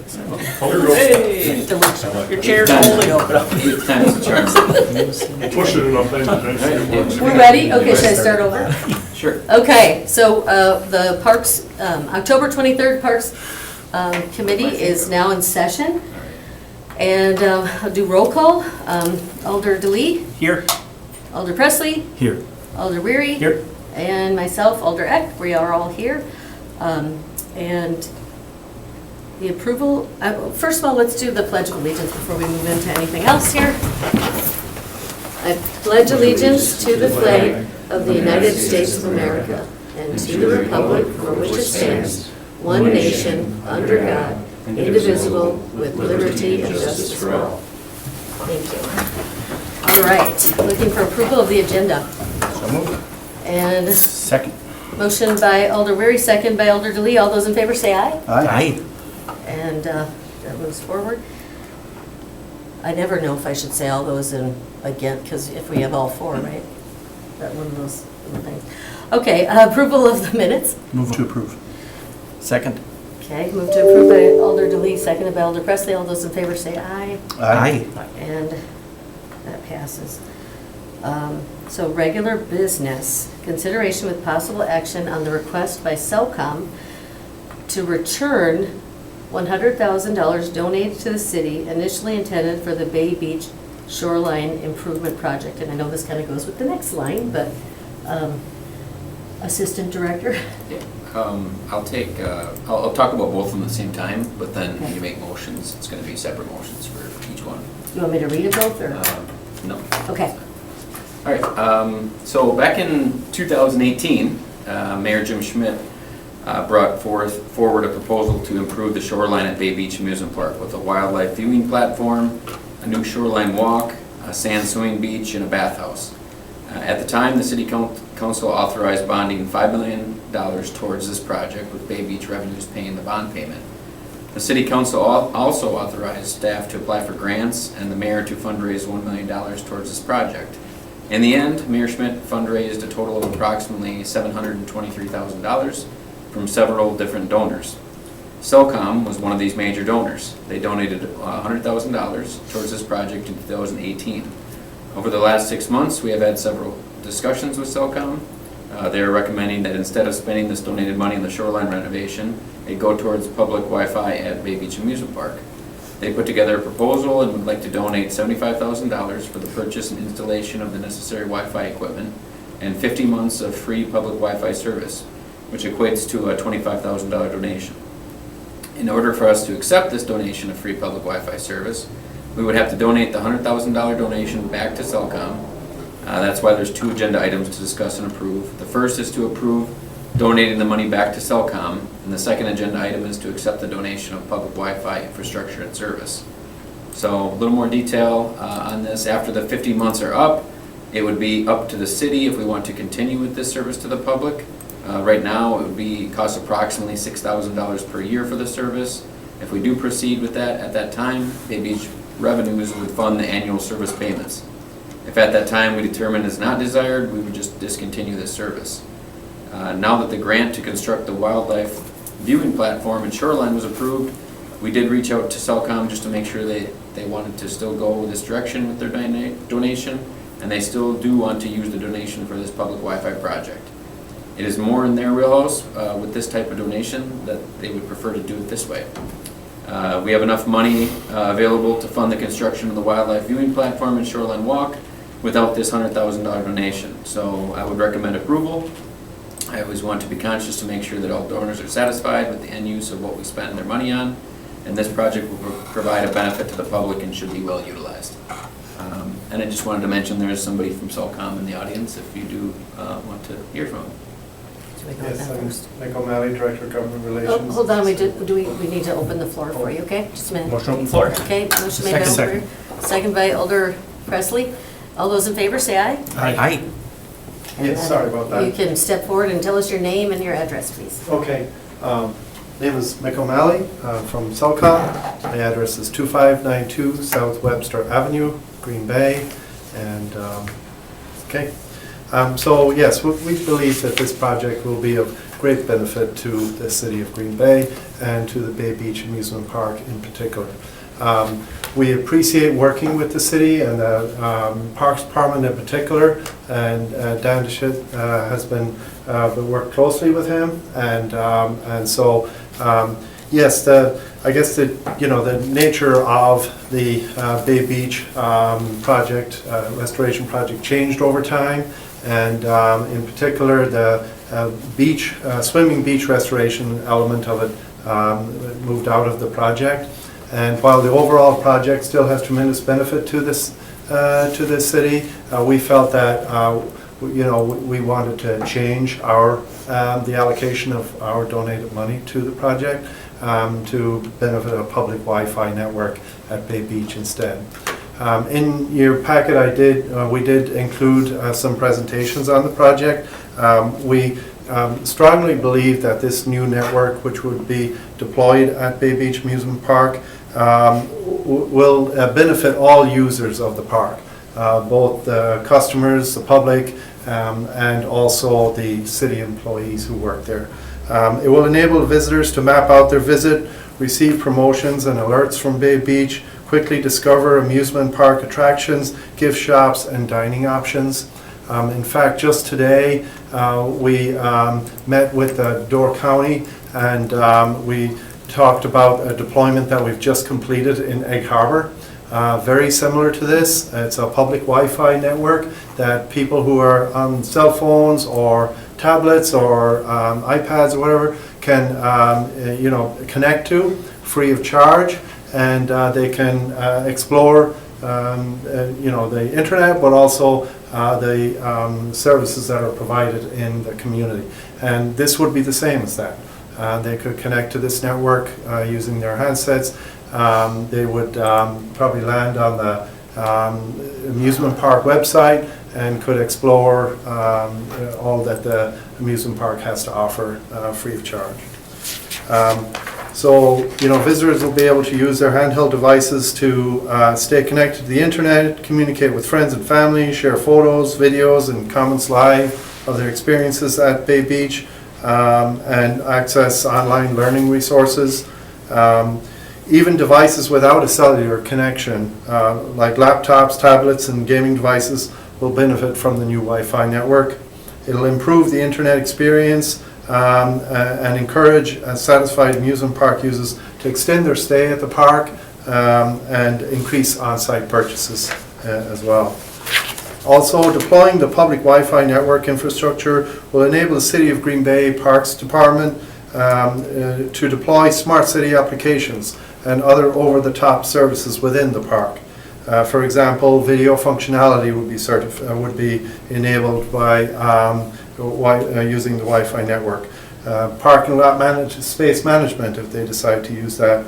Hey, your chair's holding open. Eighth time's the charm. Push it enough times eventually. We're ready? Okay, should I start over? Sure. Okay, so the Parks, October 23rd Parks Committee is now in session. And I'll do roll call. Alder DeLee, Here. Alder Presley, Here. Alder Weary. Here. And myself, Alder Eck. We are all here. And the approval, first of all, let's do the Pledge of Allegiance before we move into anything else here. I pledge allegiance to the flag of the United States of America and to the republic for which it stands, one nation, under God, indivisible, with liberty and justice for all. Thank you. All right, looking for approval of the agenda. So moved. And Second. motion by Alder Weary, second by Alder DeLee. All those in favor say aye. Aye. And that moves forward. I never know if I should say all those in again, because if we have all four, right? That one of those things. Okay, approval of the minutes. Move to approve. Second. Okay, move to approve by Alder DeLee, seconded by Alder Presley. All those in favor say aye. Aye. And that passes. So regular business, consideration with possible action on the request by Cellcom to return $100,000 donated to the city, initially intended for the Bay Beach Shoreline Improvement Project. And I know this kind of goes with the next line, but Assistant Director. Yeah. I'll talk about both of them at the same time, but then when you make motions, it's going to be separate motions for each one. You want me to read it both, or? No. Okay. All right, so back in 2018, Mayor Jim Schmidt brought forward a proposal to improve the shoreline at Bay Beach Amusement Park with a wildlife viewing platform, a new shoreline walk, a sand swimming beach, and a bathhouse. At the time, the City Council authorized bonding $5 million towards this project, with Bay Beach revenues paying the bond payment. The City Council also authorized staff to apply for grants and the mayor to fundraise $1 million towards this project. In the end, Mayor Schmidt fundraised a total of approximately $723,000 from several different donors. Cellcom was one of these major donors. They donated $100,000 towards this project in 2018. Over the last 6 months, we have had several discussions with Cellcom. They are recommending that instead of spending this donated money on the shoreline renovation, it go towards public Wi-Fi at Bay Beach Amusement Park. They put together a proposal and would like to donate $75,000 for the purchase and installation of the necessary Wi-Fi equipment and 50 months of free public Wi-Fi service, which equates to a $25,000 donation. In order for us to accept this donation of free public Wi-Fi service, we would have to donate the $100,000 donation back to Cellcom. That's why there's two agenda items to discuss and approve. The first is to approve donating the money back to Cellcom, and the second agenda item is to accept the donation of public Wi-Fi infrastructure and service. So a little more detail on this. After the 50 months are up, it would be up to the city if we want to continue with this service to the public. Right now, it would cost approximately $6,000 per year for the service. If we do proceed with that at that time, Bay Beach revenues would fund the annual service payments. If at that time we determine it's not desired, we would just discontinue this service. Now that the grant to construct the wildlife viewing platform and shoreline was approved, we did reach out to Cellcom just to make sure they wanted to still go this direction with their donation, and they still do want to use the donation for this public Wi-Fi project. It is more in their wheelhouse with this type of donation that they would prefer to do it this way. We have enough money available to fund the construction of the wildlife viewing platform and shoreline walk without this $100,000 donation. So I would recommend approval. I always want to be conscious to make sure that all donors are satisfied with the end use of what we spend their money on, and this project will provide a benefit to the public and should be well utilized. And I just wanted to mention there is somebody from Cellcom in the audience if you do want to hear from them. Should we go with Yes, that I'm first? Nick O'Malley, Director of Government Oh, Relations. hold on, we need to open the floor for you, okay? Just a minute. Motion open floor. Okay, motion made by Second. Alder, second by Alder Presley. All those in favor say aye. Aye. Yes, sorry about You that. can step forward and tell us your name and your address, please. Okay, name is Mick O'Malley from Cellcom. My address is 2592 South Webster Avenue, Green Bay. And, okay. So yes, we believe that this project will be of great benefit to the city of Green Bay and to the Bay Beach Amusement Park in particular. We appreciate working with the city and the Parks Department in particular, and Dan DeShit has been worked closely with him, and so yes, I guess the nature of the Bay Beach project, restoration project, changed over time, and in particular the swimming beach restoration element of it moved out of the project. And while the overall project still has tremendous benefit to this city, we felt that we wanted to change the allocation of our donated money to the project to benefit a public Wi-Fi network at Bay Beach instead. In your packet, we did include some presentations on the project. We strongly believe that this new network, which would be deployed at Bay Beach Amusement Park, will benefit all users of the park, both the customers, the public, and also the city employees who work there. It will enable visitors to map out their visit, receive promotions and alerts from Bay Beach, quickly discover amusement park attractions, gift shops, and dining options. In fact, just today, we met with Door County, and we talked about a deployment that we've just completed in Egg Harbor. Very similar to this. It's a public Wi-Fi network that people who are on cell phones or tablets or iPads or whatever can connect to free of charge, and they can explore the internet, but also the services that are provided in the community. And this would be the same as that. They could connect to this network using their handsets. They would probably land on the amusement park website and could explore all that the amusement park has to offer free of charge. So, visitors will be able to use their handheld devices to stay connected to the internet, communicate with friends and family, share photos, videos, and comments live of their experiences at Bay Beach, and access online learning resources. Even devices without a cellular connection, like laptops, tablets, and gaming devices, will benefit from the new Wi-Fi network. It'll improve the internet experience and encourage satisfied amusement park users to extend their stay at the park and increase on-site purchases as well. Also, deploying the public Wi-Fi network infrastructure will enable the City of Green Bay Parks Department to deploy smart city applications and other over-the-top services within the park. For example, video functionality would be enabled by using the Wi-Fi network. Parking lot space management, if they decide to use that.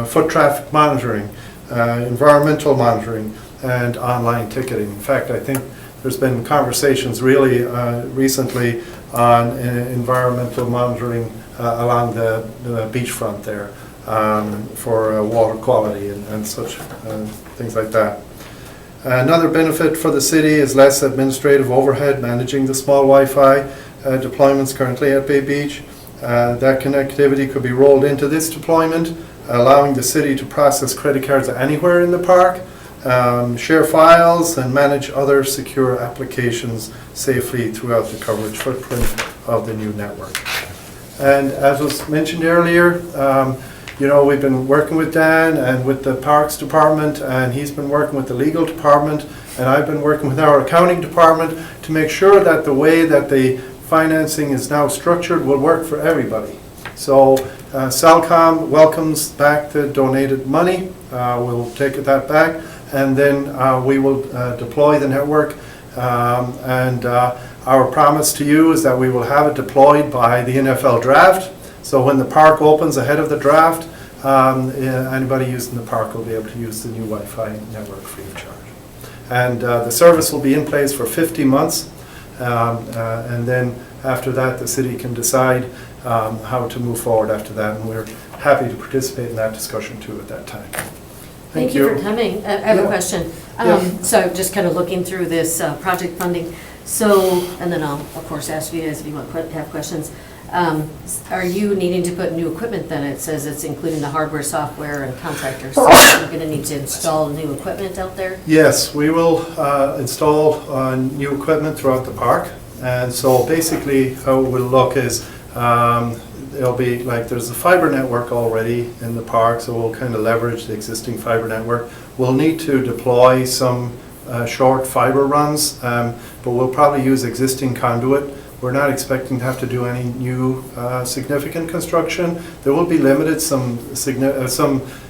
Foot traffic monitoring, environmental monitoring, and online ticketing. In fact, I think there's been conversations really recently on environmental monitoring along the beachfront there for water quality and such things like that. Another benefit for the city is less administrative overhead managing the small Wi-Fi deployments currently at Bay Beach. That connectivity could be rolled into this deployment, allowing the city to process credit cards anywhere in the park, share files, and manage other secure applications safely throughout the coverage footprint of the new network. And as was mentioned earlier, we've been working with Dan and with the Parks Department, and he's been working with the legal department, and I've been working with our accounting department to make sure that the way that the financing is now structured will work for everybody. So Salcom welcomes back the donated money. We'll take that back, and then we will deploy the network. And our promise to you is that we will have it deployed by the NFL draft. So when the park opens ahead of the draft, anybody using the park will be able to use the new Wi-Fi network free of charge. And the service will be in place for 50 months. And then after that, the city can decide how to move forward after that. And we're happy to participate in that discussion too at that time. Thank you for coming. I have a question. Yeah. So just kind of looking through this project funding, So, and then I'll, of course, ask you guys if you have questions. Are you needing to put new equipment then? It says it's including the hardware, software, and contractors. So you're going to need to install new equipment out there? Yes, we will install new equipment throughout the park. And so basically how it will look is it'll be like there's a fiber network already in the park, so we'll kind of leverage the existing fiber network. We'll need to deploy some short fiber runs, but we'll probably use existing conduit. We're not expecting to have to do any new significant construction. There will be limited some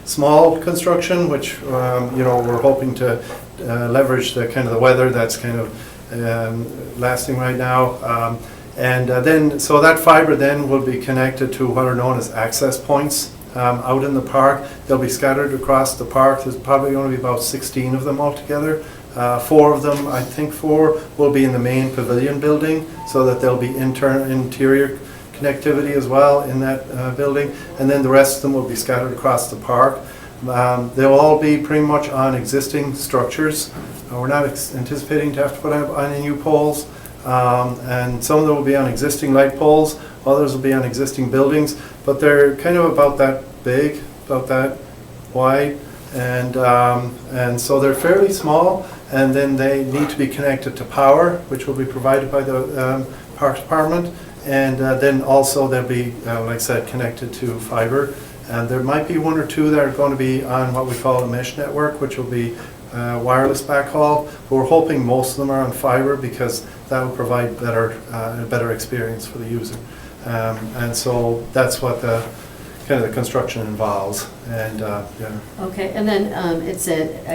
small construction, which we're hoping to leverage the kind of the weather that's kind of lasting right now. Then that fiber then will be connected to what are known as access points out in the park. They'll be scattered across the park. There's probably going to be about 16 of them altogether. 4 of them, I think 4, will be in the main pavilion building, so that there'll be interior connectivity as well in that building, and then the rest of them will be scattered across the park. They'll all be pretty much on existing structures. We're not anticipating to have to put up any new poles, and some of them will be on existing light poles, others will be on existing buildings, but they're kind of about that big, about that wide, and so they're fairly small. And then they need to be connected to power, which will be provided by the Parks Department. And then also they'll be, like I said, connected to fiber. And there might be 1 or 2 that are going to be on what we call a mesh network, which will be wireless backhaul. But we're hoping most of them are on fiber, because that will provide a better experience for the user. And so that's what the kind of the construction involves, and yeah. Okay, and then it said,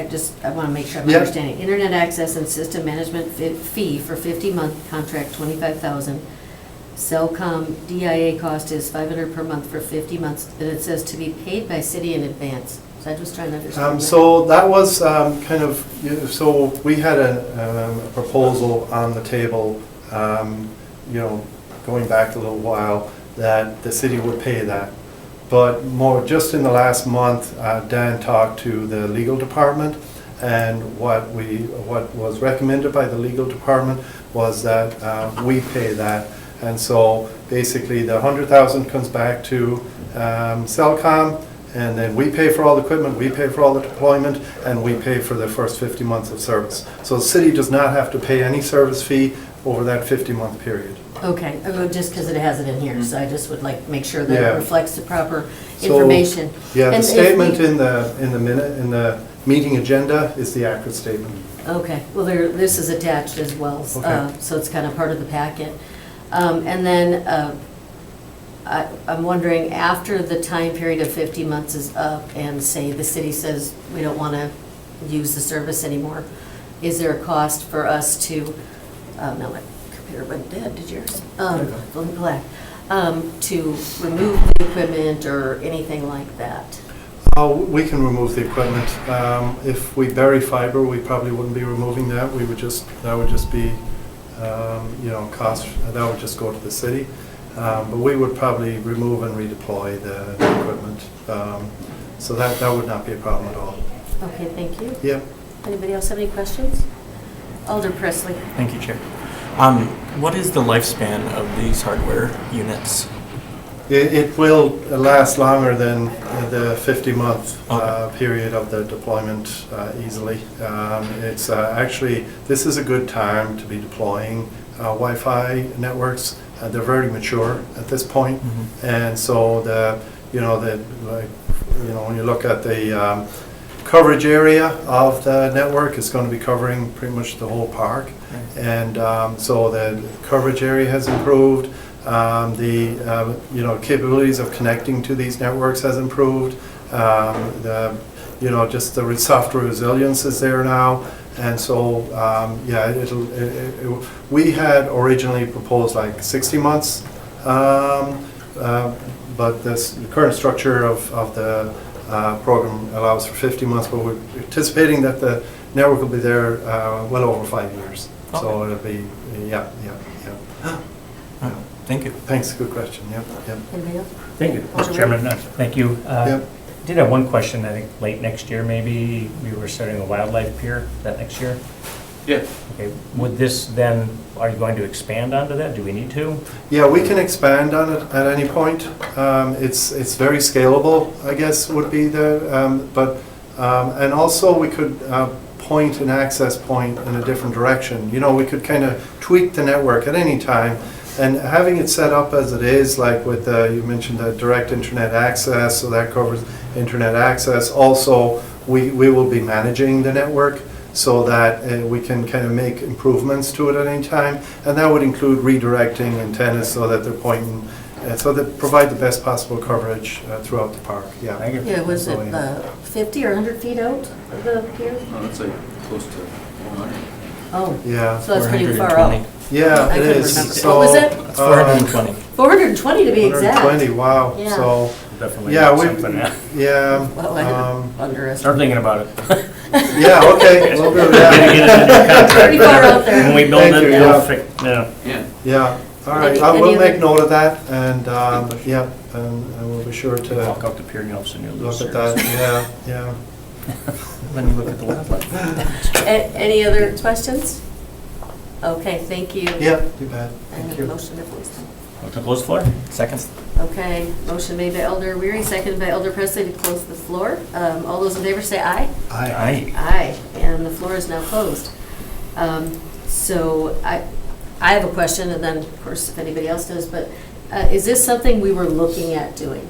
I want to make sure I'm Yeah. understanding, internet access and system management fee for 50-month contract, $25,000. Cellcom DIA cost is $500 per month for 50 months, and it says to be paid by city in advance. So I'm just trying to understand that. So that was kind of, so we had a proposal on the table, going back a little while, that the city would pay that. But more, just in the last month, Dan talked to the legal department, and what was recommended by the legal department was that we pay that. And so basically the 100,000 comes back to Cellcom, and then we pay for all the equipment, we pay for all the deployment, and we pay for the first 50 months of service. So the city does not have to pay any service fee over that 50-month period. Okay, just because it has it in here, so I just would like make sure that Yeah. it reflects the proper So, information. Yeah, the And if statement we- in the meeting agenda is the accurate statement. Okay, well, this is attached as well, Okay. so it's kind of part of the packet. And then I'm wondering, after the time period of 50 months is up, and say the city says we don't want to use the service anymore, is there a cost for us to, no, my computer went dead, did yours? Going black. To remove the equipment or anything like that? We can remove the equipment. If we bury fiber, we probably wouldn't be removing that. That would just be, cost, that would just go to the city. But we would probably remove and redeploy the equipment. So that would not be a problem at all. Okay, thank you. Yep. Anybody else have any questions? Alder Presley. Thank you, Chair. What is the lifespan of these hardware units? It will last longer than the 50-month Okay. period of the deployment easily. It's actually, this is a good time to be deploying Wi-Fi networks. They're very mature at this point, and so when you look at the coverage area of the network, it's going to be covering pretty much the whole park, and so the coverage area has improved. The capabilities of connecting to these networks has improved. Just the software resilience is there now, and so we had originally proposed like 60 months, but the current structure of the program allows for 50 months, but we're anticipating that the network will be there well over 5 years. Okay. So it'll be, yeah. Thank you. Thanks, good question, yep. Anybody else? Thank you, Alder Mr. Chairman. Thank you. Yep. Did have one question, I think late next year maybe, we were starting a wildlife pier, is that next year? Yeah. Okay, would this then, are you going to expand onto that? Do we need to? Yeah, we can expand on it at any point. It's very scalable, I guess, would be and also we could point an access point in a different direction. You know, we could kind of tweak the network at any time. And having it set up as it is, like with, you mentioned the direct internet access, so that covers internet access. Also, we will be managing the network so that we can kind of make improvements to it at any time. And that would include redirecting antennas so that they're pointing, so that provide the best possible coverage throughout the park, yeah. Thank you. Yeah, was it 50 or 100 feet out of the pier? Oh, that's like close to 100. Oh, Yeah, so that's pretty far 420. out. yeah, I it couldn't is. remember. So, What was it? It's 420. 420 to be exact. 120, wow, Yeah. so, Definitely yeah, something, yeah. yeah. Well, I underestimated. Start thinking about it. Yeah, okay, we'll do Gotta that. get it in your contract. Pretty far out there. When we build Thank it, you, we'll yeah. yeah. Yeah. Yeah, all right, I Any will other- make note of that, and, yeah, and we'll be sure to Walk out the pier and all of a sudden you'll look lose at that, service. yeah. Then you look at the wildlife. Any other questions? Okay, thank you. Yeah, too bad, And thank a you. motion to close. Want to close the floor? Second? Okay, motion made by Elder Weary, seconded by Elder Presley to close the floor. All those in favor say aye. Aye. Aye, and the floor is now closed. So I have a question, and then, of course, if anybody else does, but is this something we were looking at doing?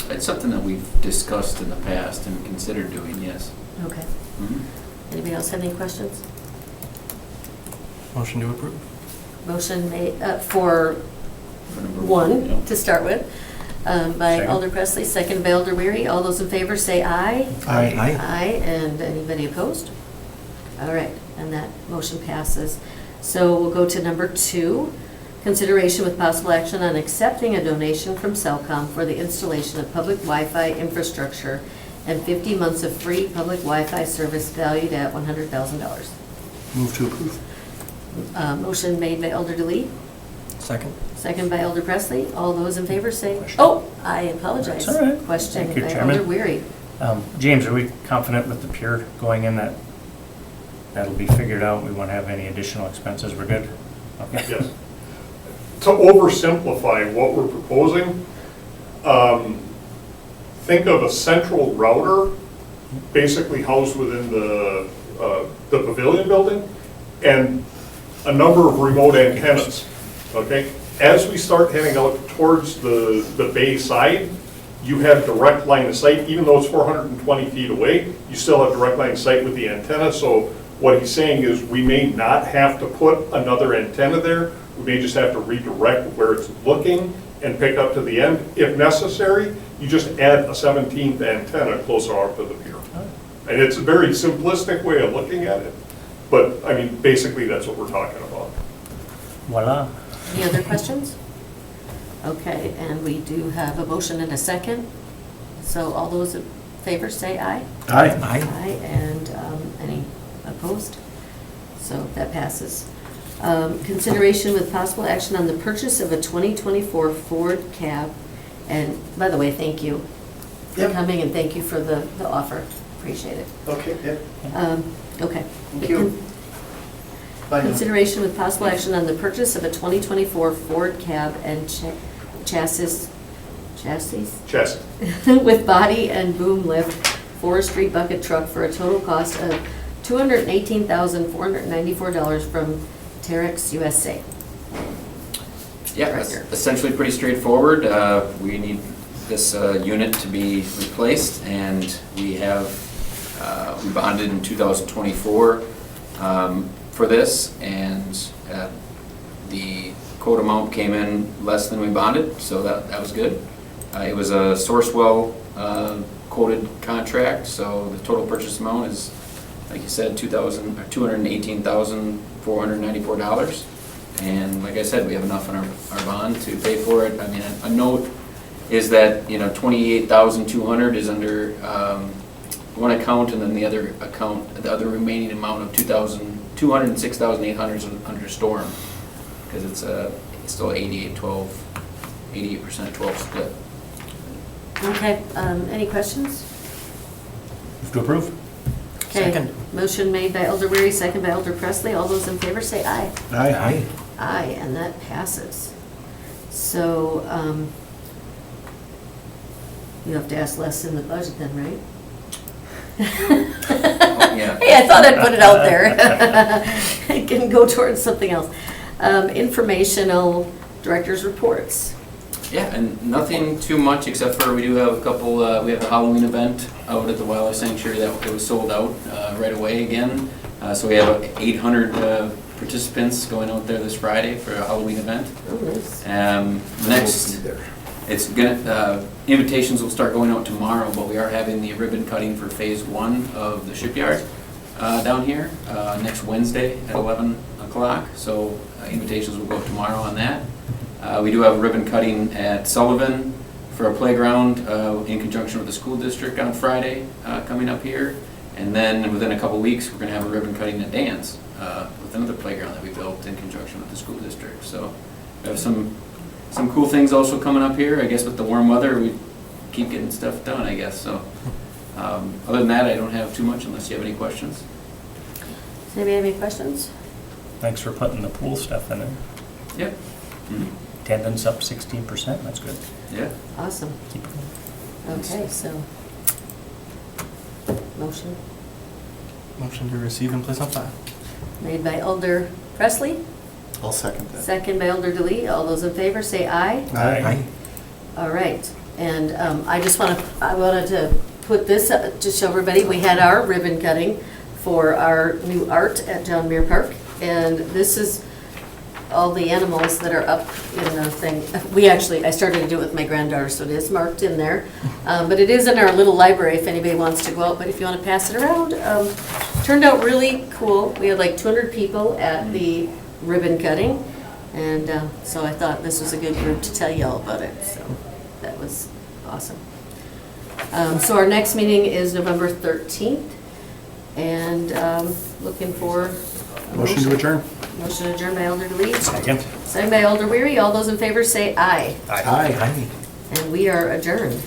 It's something that we've discussed in the past and considered doing, yes. Okay. Mhm. Anybody else have any questions? Motion to approve. Motion made for For number one, yeah. to start with, by Second. Elder Presley, second by Elder Weary. All those in favor say aye. Aye. Aye, and anybody opposed? All right, and that motion passes. So we'll go to number 2, consideration with possible action on accepting a donation from Cellcom for the installation of public Wi-Fi infrastructure and 50 months of free public Wi-Fi service valued at $100,000. Move to approve. Motion made by Elder DeLee, Second? second by Elder Presley. All those in favor say, Question. oh, I apologize. That's all right. Question Thank you, by Chairman. Elder Weary. James, are we confident with the pier going in that that'll be figured out? We won't have any additional expenses? We're good? Okay. Yes. To oversimplify what we're proposing, think of a central router basically housed within the pavilion building and a number of remote antennas, okay? As we start heading out towards the bay side, you have direct line of sight, even though it's 420 feet away, you still have direct line of sight with the antenna. So what he's saying is we may not have to put another antenna there. We may just have to redirect where it's looking and pick up to the end. If necessary, you just add a 17th antenna closer out to the pier. And it's a very simplistic way of looking at it. But, I mean, basically, that's what we're talking about. Voila. Any other questions? Okay, and we do have a motion and a second. So all those in favor say aye. Aye. Aye, and any opposed? So that passes. Consideration with possible action on the purchase of a 2024 Ford cab. And by the way, thank you for Yep. coming, and thank you for the offer. Appreciate it. Okay, yeah. Okay. Thank you. Bye now. Consideration with possible action on the purchase of a 2024 Ford cab and chassis with body and boom lift forestry bucket truck for a total cost of $218,494 from Terex USA. Yeah, that's Director. essentially pretty straightforward. We need this unit to be replaced, and we bonded in 2024 for this, and the quote amount came in less than we bonded, so that was good. It was a Sourcewell quoted contract, so the total purchase amount is, like you said, $218,494. And like I said, we have enough in our bond to pay for it. I mean, a note is that, $28,200 is under one account, and then the other account, the other remaining amount of $206,800 is under storm, because it's still 88% 12 split. Okay, any questions? Move to approve? Okay, Second. motion made by Elder Weary, second by Elder Presley. All those in favor say aye. Aye. Aye, and that passes. So, you have to ask less in the budget then, right? Yeah. Hey, I thought I'd put it out there. It can go towards something else. Informational director's reports. Yeah, and nothing too much except for we do have a couple, we have a Halloween event out at the Wildlife Sanctuary that it was sold out right away again. So we have 800 participants going out there this Friday for a Halloween event. Oh, nice. Next, it's gonna, invitations will start going out tomorrow, but we are having the ribbon cutting for phase 1 of the shipyard down here next Wednesday at 11 o'clock. So invitations will go out tomorrow on that. We do have a ribbon cutting at Sullivan for a playground in conjunction with the school district on Friday coming up here. And then within a couple weeks, we're gonna have a ribbon cutting at Dan's with another playground that we built in conjunction with the school district. So we have some cool things also coming up here. I guess with the warm weather, we keep getting stuff done, I guess. So other than that, I don't have too much unless you have any questions. Does anybody have any questions? Thanks for putting the pool stuff in there. Yep. Mhm. Attendance up 16%, that's good. Yeah. Awesome. Keep it going. Okay, so, motion Motion to receive and place on file. made by Elder Presley, I'll second that. second by Elder DeLee. All those in favor say aye. Aye. All right, and I wanted to put this up to show everybody, we had our ribbon cutting for our new art at John Muir Park, and this is all the animals that are up in the thing. I started to do it with my granddaughter, so it is marked in there. But it is in our little library if anybody wants to go out, but if you want to pass it around. Turned out really cool. We had like 200 people at the ribbon cutting, and so I thought this was a good group to tell you all about it, so that was awesome. So our next meeting is November 13th, and looking for a Motion to adjourn. Motion adjourned by Elder DeLee, Second. second by Elder Weary. All those in favor say aye, Aye. and we are adjourned.